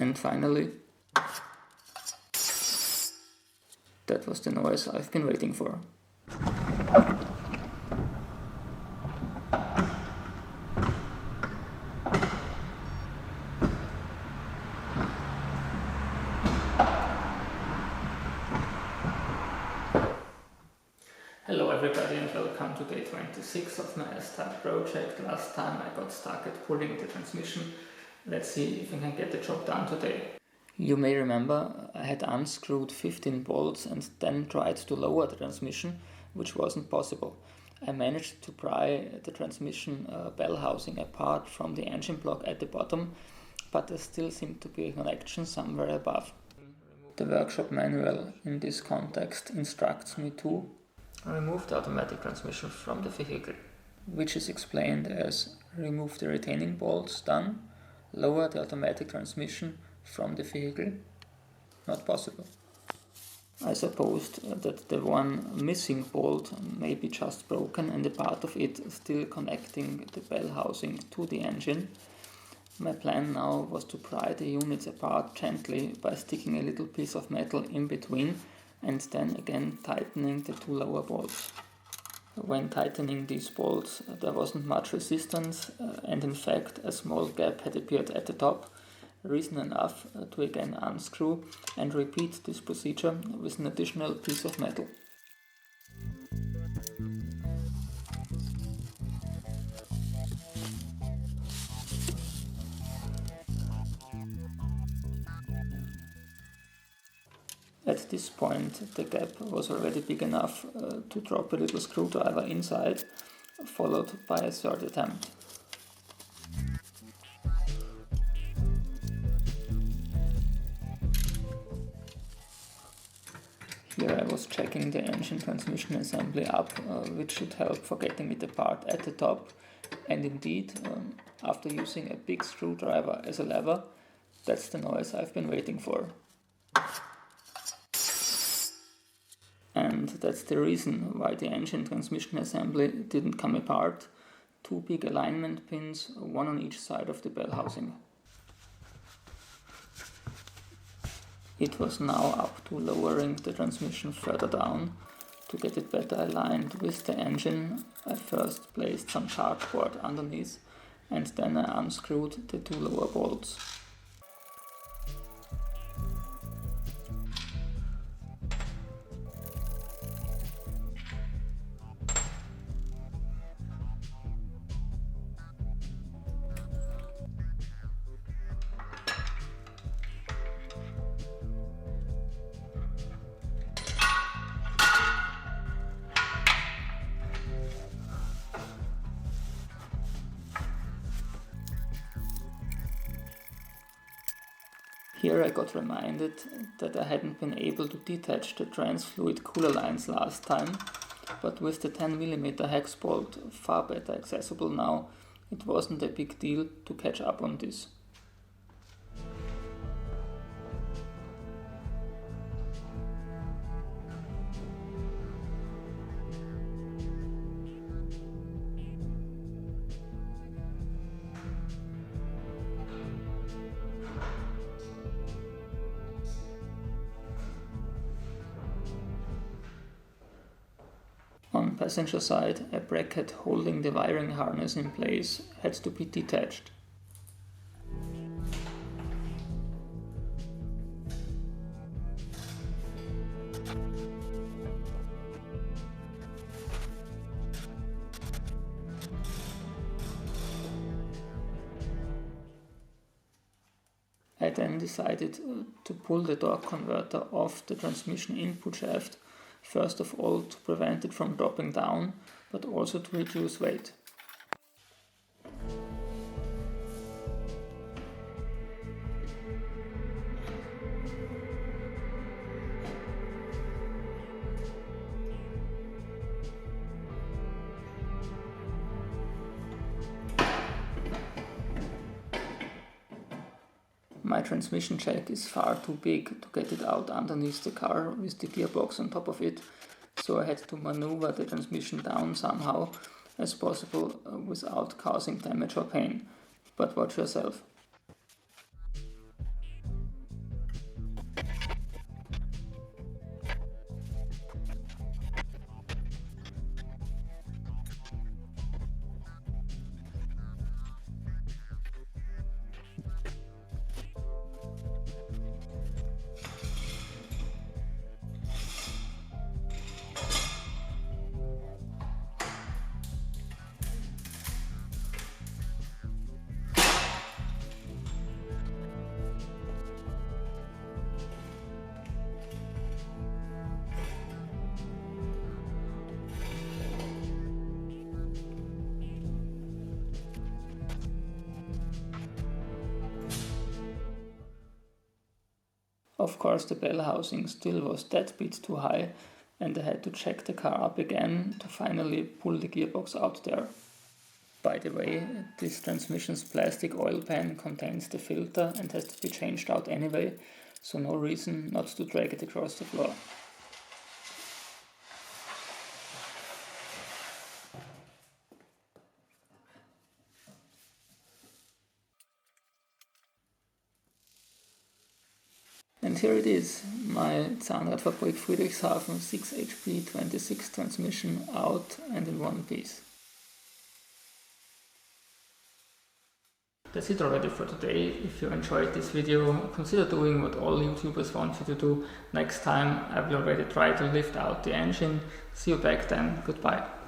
And finally, that was the noise I've been waiting for. Hello everybody and welcome to day 26 of my S-Type project. Last time I got stuck at pulling the transmission. Let's see if I can get the job done today. You may remember I had unscrewed 15 bolts and then tried to lower the transmission, which wasn't possible. I managed to pry the transmission bell housing apart from the engine block at the bottom, but there still seemed to be a connection somewhere above. The workshop manual in this context instructs me to remove the automatic transmission from the vehicle, which is explained as remove the retaining bolts done, lower the automatic transmission from the vehicle, not possible. I supposed that the one missing bolt may be just broken and a part of it still connecting the bell housing to the engine. My plan now was to pry the units apart gently by sticking a little piece of metal in between and then again tightening the two lower bolts. When tightening these bolts there wasn't much resistance and in fact a small gap had appeared at the top, reason enough to again unscrew and repeat this procedure with an additional piece of metal. At this point the gap was already big enough to drop a little screwdriver inside, followed by a third attempt. Here I was checking the engine transmission assembly up, which should help for getting it apart at the top, and indeed, after using a big screwdriver as a lever, that's the noise I've been waiting for. And that's the reason why the engine transmission assembly didn't come apart. Two big alignment pins, one on each side of the bell housing. It was now up to lowering the transmission further down. To get it better aligned with the engine, I first placed some cardboard underneath and then I unscrewed the two lower bolts. Here I got reminded that I hadn't been able to detach the trans-fluid cooler lines last time, but with the 10mm hex bolt far better accessible now, it wasn't a big deal to catch up on this. On passenger side, a bracket holding the wiring harness in place had to be detached. I then decided to pull the torque converter off the transmission input shaft, first of all to prevent it from dropping down, but also to reduce weight. My transmission jack is far too big to get it out underneath the car with the gearbox on top of it, so I had to maneuver the transmission down somehow as possible without causing damage or pain. But watch yourself. Of course the bell housing still was that bit too high, and I had to jack the car up again to finally pull the gearbox out there. By the way, this transmission's plastic oil pan contains the filter and has to be changed out anyway, so no reason not to drag it across the floor. And here it is, my Zahnradfabrik Friedrichshafen 6 HP 26 transmission out and in one piece. That's it already for today. If you enjoyed this video, consider doing what all YouTubers want you to do. Next time I will already try to lift out the engine. See you back then. Goodbye.